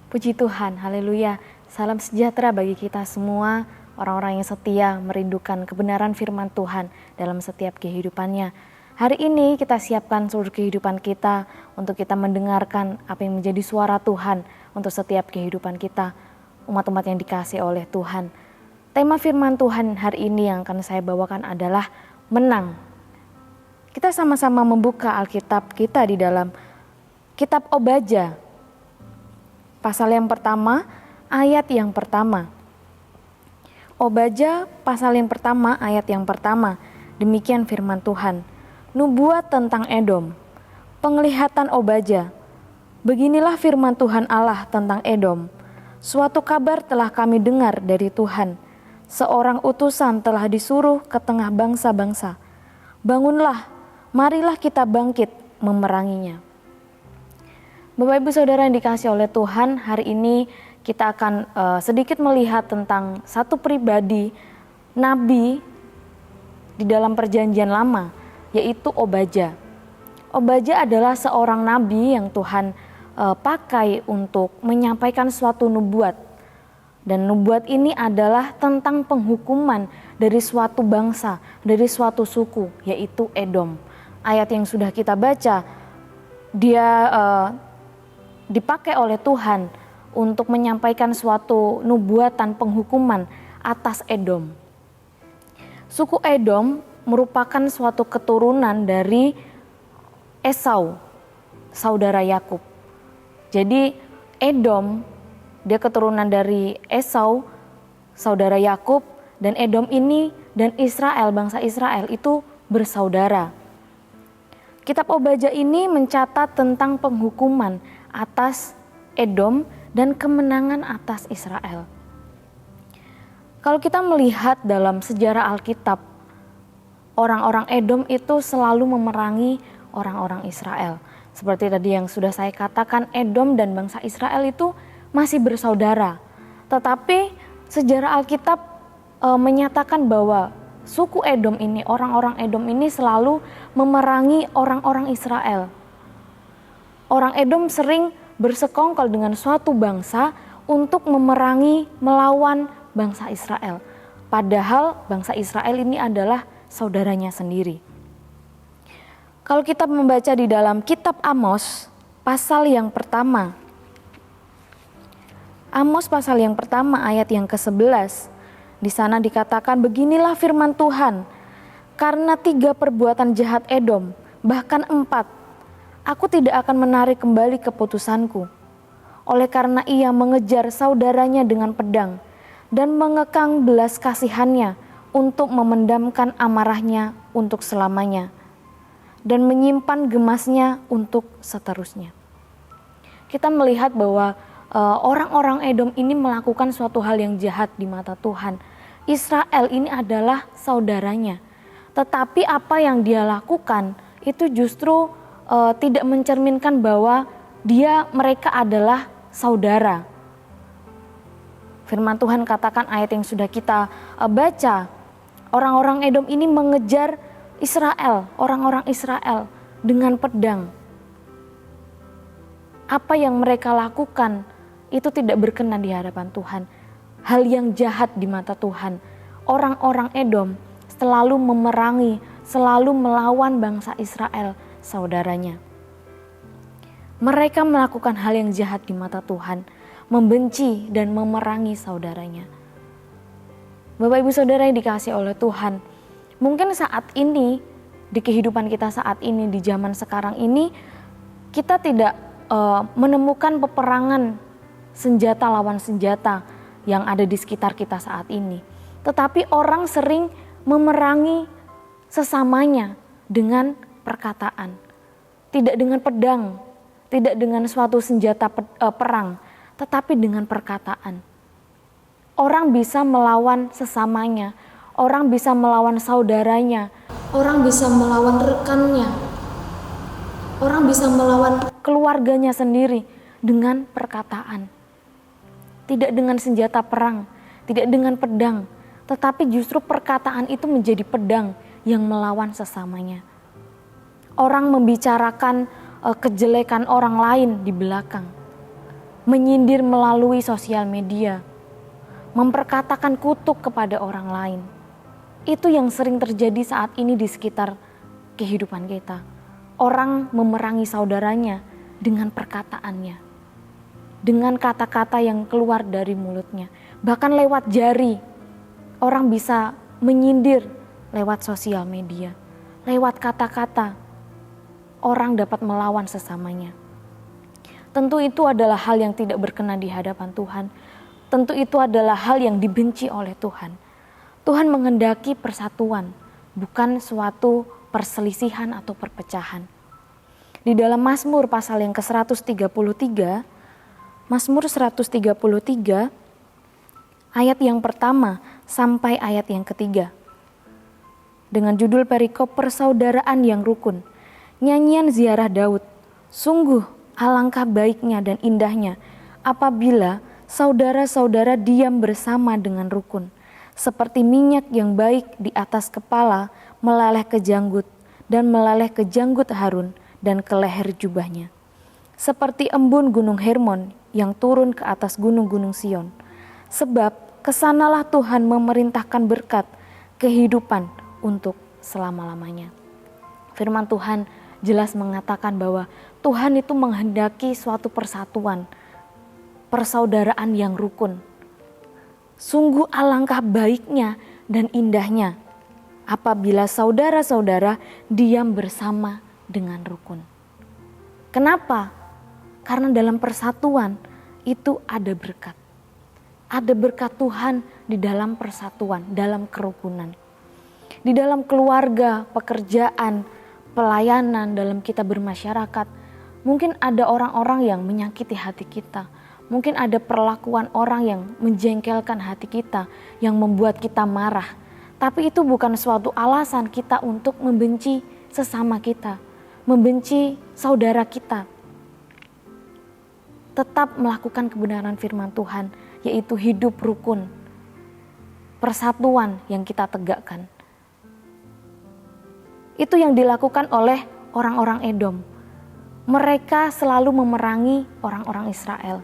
Puji Tuhan, haleluya. Salam sejahtera bagi kita semua, orang-orang yang setia merindukan kebenaran firman Tuhan dalam setiap kehidupannya. Hari ini kita siapkan seluruh kehidupan kita untuk kita mendengarkan apa yang menjadi suara Tuhan untuk setiap kehidupan kita, umat-umat yang dikasihi oleh Tuhan. Tema firman Tuhan hari ini yang akan saya bawakan adalah menang. Kita sama-sama membuka Alkitab kita di dalam Kitab Obadja, pasal yang pertama, ayat yang pertama. Obadja pasal yang pertama, ayat yang pertama. Demikian firman Tuhan. Nubuat tentang Edom. Penglihatan Obadja. Beginilah firman Tuhan Allah tentang Edom. Suatu kabar telah kami dengar dari Tuhan. Seorang utusan telah disuruh ke tengah bangsa-bangsa. Bangunlah, marilah kita bangkit memeranginya. Bapak Ibu Saudara yang dikasihi oleh Tuhan, hari ini kita akan sedikit melihat tentang satu pribadi nabi di dalam perjanjian lama, yaitu Obadja. Obadja adalah seorang nabi yang Tuhan pakai untuk menyampaikan suatu nubuat. Dan nubuat ini adalah tentang penghukuman dari suatu bangsa, dari suatu suku, yaitu Edom. Ayat yang sudah kita baca, dia dipakai oleh Tuhan untuk menyampaikan suatu nubuatan penghukuman atas Edom. Suku Edom merupakan suatu keturunan dari Esau, saudara Yakub. Jadi Edom, dia keturunan dari Esau, saudara Yakub, dan Edom ini dan Israel, bangsa Israel itu bersaudara. Kitab Obadja ini mencatat tentang penghukuman atas Edom dan kemenangan atas Israel. Kalau kita melihat dalam sejarah Alkitab, orang-orang Edom itu selalu memerangi orang-orang Israel. Seperti tadi yang sudah saya katakan, Edom dan bangsa Israel itu masih bersaudara. Tetapi sejarah Alkitab menyatakan bahwa suku Edom ini, orang-orang Edom ini selalu memerangi orang-orang Israel. Orang Edom sering bersekongkol dengan suatu bangsa untuk memerangi, melawan bangsa Israel. Padahal bangsa Israel ini adalah saudaranya sendiri. Kalau kita membaca di dalam kitab Amos, pasal yang pertama. Amos pasal yang pertama ayat yang ke-11. Di sana dikatakan, beginilah firman Tuhan, karena 3 perbuatan jahat Edom, bahkan 4, aku tidak akan menarik kembali keputusanku. Oleh karena ia mengejar saudaranya dengan pedang dan mengekang belas kasihannya untuk memendamkan amarahnya untuk selamanya dan menyimpan gemasnya untuk seterusnya. Kita melihat bahwa orang-orang Edom ini melakukan suatu hal yang jahat di mata Tuhan. Israel ini adalah saudaranya. Tetapi apa yang dia lakukan itu justru tidak mencerminkan bahwa mereka adalah saudara. Firman Tuhan katakan ayat yang sudah kita baca, orang-orang Edom ini mengejar Israel, orang-orang Israel dengan pedang. Apa yang mereka lakukan itu tidak berkenan di hadapan Tuhan. Hal yang jahat di mata Tuhan. Orang-orang Edom selalu memerangi, selalu melawan bangsa Israel, saudaranya. Mereka melakukan hal yang jahat di mata Tuhan, membenci dan memerangi saudaranya. Bapak Ibu Saudara yang dikasihi oleh Tuhan, mungkin saat ini, di kehidupan kita saat ini, di zaman sekarang ini, kita tidak menemukan peperangan senjata lawan senjata yang ada di sekitar kita saat ini. Tetapi orang sering memerangi sesamanya dengan perkataan, tidak dengan pedang, tidak dengan suatu senjata perang, tetapi dengan perkataan. Orang bisa melawan sesamanya, orang bisa melawan saudaranya, orang bisa melawan rekannya, orang bisa melawan keluarganya sendiri dengan perkataan. Tidak dengan senjata perang, tidak dengan pedang, tetapi justru perkataan itu menjadi pedang yang melawan sesamanya. Orang membicarakan kejelekan orang lain di belakang. menyindir melalui sosial media, memperkatakan kutuk kepada orang lain. Itu yang sering terjadi saat ini di sekitar kehidupan kita. Orang memerangi saudaranya dengan perkataannya, dengan kata-kata yang keluar dari mulutnya. Bahkan lewat jari, orang bisa menyindir lewat sosial media. Lewat kata-kata, orang dapat melawan sesamanya. Tentu itu adalah hal yang tidak berkenan di hadapan Tuhan. Tentu itu adalah hal yang dibenci oleh Tuhan. Tuhan menghendaki persatuan, bukan suatu perselisihan atau perpecahan. Di dalam Mazmur pasal yang ke-133, Mazmur 133 ayat yang pertama sampai ayat yang ketiga. Dengan judul perikop persaudaraan yang rukun. Nyanyian ziarah Daud. Sungguh alangkah baiknya dan indahnya apabila saudara-saudara diam bersama dengan rukun. Seperti minyak yang baik di atas kepala meleleh ke janggut dan meleleh ke janggut Harun dan ke leher jubahnya. Seperti embun gunung Hermon yang turun ke atas gunung-gunung Sion. Sebab kesanalah Tuhan memerintahkan berkat kehidupan untuk selama-lamanya. Firman Tuhan jelas mengatakan bahwa Tuhan itu menghendaki suatu persatuan, persaudaraan yang rukun. Sungguh alangkah baiknya dan indahnya apabila saudara-saudara diam bersama dengan rukun. Kenapa? Karena dalam persatuan itu ada berkat. Ada berkat Tuhan di dalam persatuan, dalam kerukunan. Di dalam keluarga, pekerjaan, pelayanan, dalam kita bermasyarakat, mungkin ada orang-orang yang menyakiti hati kita. Mungkin ada perlakuan orang yang menjengkelkan hati kita, yang membuat kita marah. Tapi itu bukan suatu alasan kita untuk membenci sesama kita, membenci saudara kita. Tetap melakukan kebenaran firman Tuhan, yaitu hidup rukun, persatuan yang kita tegakkan. Itu yang dilakukan oleh orang-orang Edom. Mereka selalu memerangi orang-orang Israel.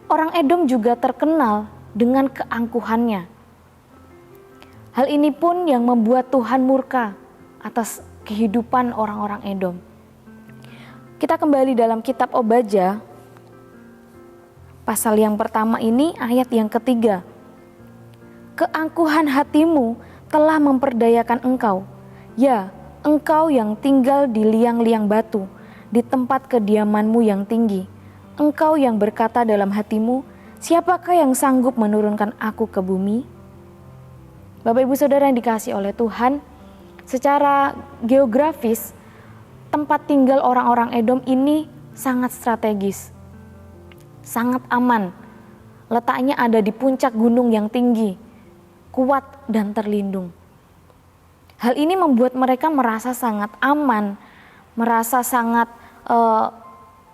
Orang Edom juga terkenal dengan keangkuhannya. Hal ini pun yang membuat Tuhan murka atas kehidupan orang-orang Edom. Kita kembali dalam kitab Obadja, pasal yang pertama ini ayat yang ketiga. Keangkuhan hatimu telah memperdayakan engkau. Ya, engkau yang tinggal di liang-liang batu, di tempat kediamanmu yang tinggi. Engkau yang berkata dalam hatimu, siapakah yang sanggup menurunkan aku ke bumi? Bapak Ibu Saudara yang dikasihi oleh Tuhan, secara geografis, tempat tinggal orang-orang Edom ini sangat strategis, sangat aman. Letaknya ada di puncak gunung yang tinggi, kuat dan terlindung. Hal ini membuat mereka merasa sangat aman, merasa sangat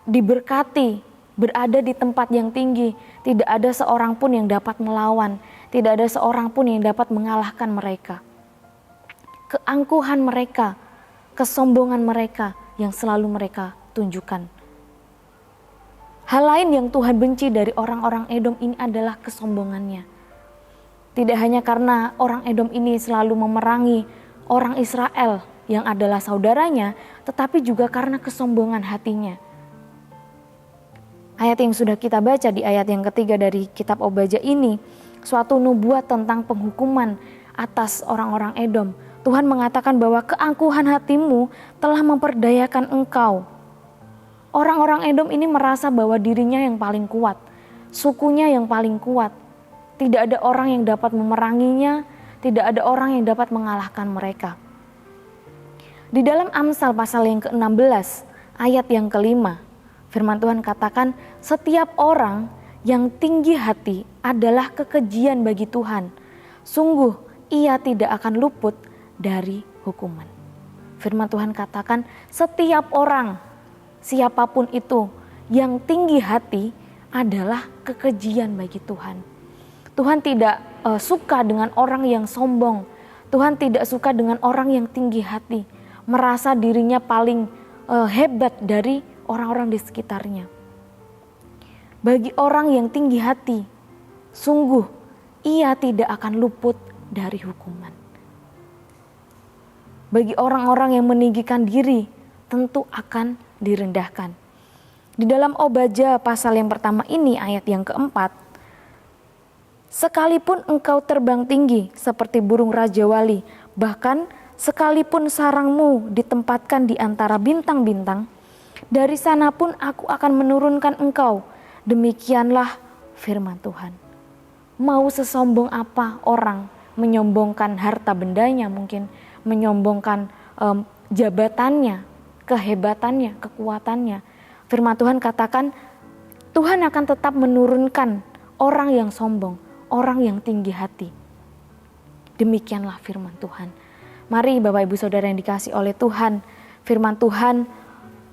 diberkati, berada di tempat yang tinggi. Tidak ada seorang pun yang dapat melawan, tidak ada seorang pun yang dapat mengalahkan mereka. Keangkuhan mereka, kesombongan mereka yang selalu mereka tunjukkan. Hal lain yang Tuhan benci dari orang-orang Edom ini adalah kesombongannya. Tidak hanya karena orang Edom ini selalu memerangi orang Israel yang adalah saudaranya, tetapi juga karena kesombongan hatinya. Ayat yang sudah kita baca di ayat yang ketiga dari kitab Obadja ini, suatu nubuat tentang penghukuman atas orang-orang Edom. Tuhan mengatakan bahwa keangkuhan hatimu telah memperdayakan engkau. Orang-orang Edom ini merasa bahwa dirinya yang paling kuat, sukunya yang paling kuat. Tidak ada orang yang dapat memeranginya, tidak ada orang yang dapat mengalahkan mereka. Di dalam Amsal pasal yang ke-16, ayat yang kelima, firman Tuhan katakan, setiap orang yang tinggi hati adalah kekejian bagi Tuhan. Sungguh ia tidak akan luput dari hukuman. Firman Tuhan katakan, setiap orang, siapapun itu yang tinggi hati adalah kekejian bagi Tuhan. Tuhan tidak suka dengan orang yang sombong. Tuhan tidak suka dengan orang yang tinggi hati, merasa dirinya paling hebat dari orang-orang di sekitarnya. Bagi orang yang tinggi hati, sungguh ia tidak akan luput dari hukuman. Bagi orang-orang yang meninggikan diri, tentu akan direndahkan. Di dalam Obaja pasal yang pertama ini ayat yang keempat, sekalipun engkau terbang tinggi seperti burung raja wali, bahkan sekalipun sarangmu ditempatkan di antara bintang-bintang, dari sana pun aku akan menurunkan engkau. Demikianlah firman Tuhan. Mau sesombong apa orang menyombongkan harta bendanya, mungkin menyombongkan jabatannya, kehebatannya, kekuatannya. Firman Tuhan katakan Tuhan akan tetap menurunkan orang yang sombong, orang yang tinggi hati. Demikianlah firman Tuhan. Mari Bapak Ibu Saudara yang dikasihi oleh Tuhan, firman Tuhan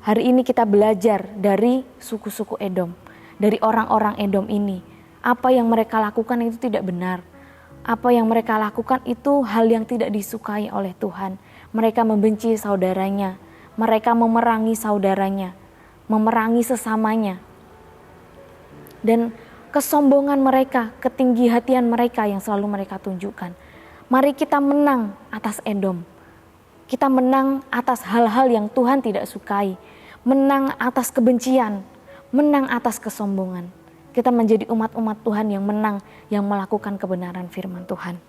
hari ini kita belajar dari suku-suku Edom, dari orang-orang Edom ini. Apa yang mereka lakukan itu tidak benar. Apa yang mereka lakukan itu hal yang tidak disukai oleh Tuhan. Mereka membenci saudaranya, mereka memerangi saudaranya, memerangi sesamanya. Dan kesombongan mereka, ketinggihatian mereka yang selalu mereka tunjukkan. Mari kita menang atas Edom. Kita menang atas hal-hal yang Tuhan tidak sukai. Menang atas kebencian, menang atas kesombongan. Kita menjadi umat-umat Tuhan yang menang, yang melakukan kebenaran firman Tuhan.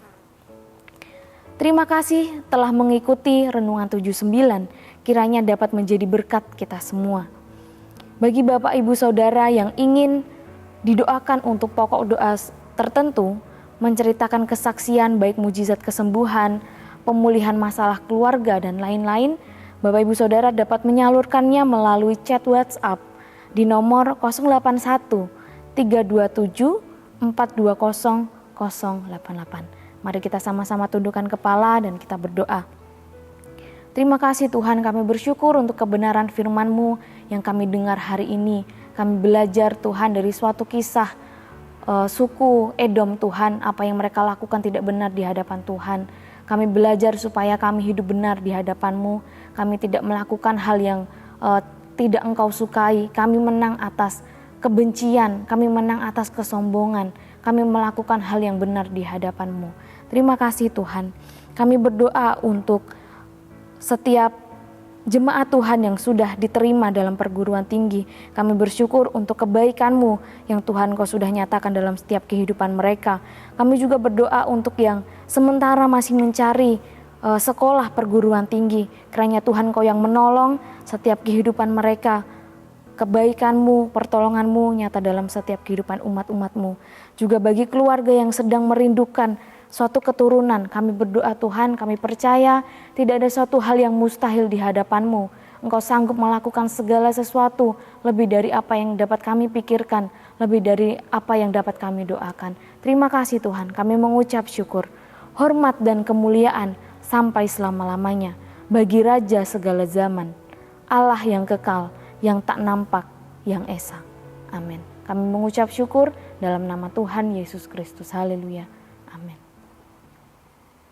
Terima kasih telah mengikuti Renungan 79, kiranya dapat menjadi berkat kita semua. Bagi Bapak Ibu Saudara yang ingin didoakan untuk pokok doa tertentu, menceritakan kesaksian baik mujizat kesembuhan, pemulihan masalah keluarga dan lain-lain, Bapak Ibu Saudara dapat menyalurkannya melalui chat WhatsApp di nomor 081 327 420 088. Mari kita sama-sama tundukkan kepala dan kita berdoa. Terima kasih Tuhan, kami bersyukur untuk kebenaran firman-Mu yang kami dengar hari ini. Kami belajar Tuhan dari suatu kisah suku Edom Tuhan, apa yang mereka lakukan tidak benar di hadapan Tuhan. Kami belajar supaya kami hidup benar di hadapan-Mu. Kami tidak melakukan hal yang tidak Engkau sukai. Kami menang atas kebencian, kami menang atas kesombongan. Kami melakukan hal yang benar di hadapan-Mu. Terima kasih Tuhan. Kami berdoa untuk setiap jemaat Tuhan yang sudah diterima dalam perguruan tinggi. Kami bersyukur untuk kebaikan-Mu yang Tuhan Kau sudah nyatakan dalam setiap kehidupan mereka. Kami juga berdoa untuk yang sementara masih mencari sekolah perguruan tinggi. Kiranya Tuhan Kau yang menolong setiap kehidupan mereka. Kebaikan-Mu, pertolongan-Mu nyata dalam setiap kehidupan umat-umat-Mu. Juga bagi keluarga yang sedang merindukan suatu keturunan, kami berdoa Tuhan, kami percaya tidak ada suatu hal yang mustahil di hadapan-Mu. Engkau sanggup melakukan segala sesuatu lebih dari apa yang dapat kami pikirkan, lebih dari apa yang dapat kami doakan. Terima kasih Tuhan, kami mengucap syukur, hormat dan kemuliaan sampai selama-lamanya bagi Raja segala zaman, Allah yang kekal, yang tak nampak, yang esa. Amin. Kami mengucap syukur dalam nama Tuhan Yesus Kristus. Haleluya. Amin.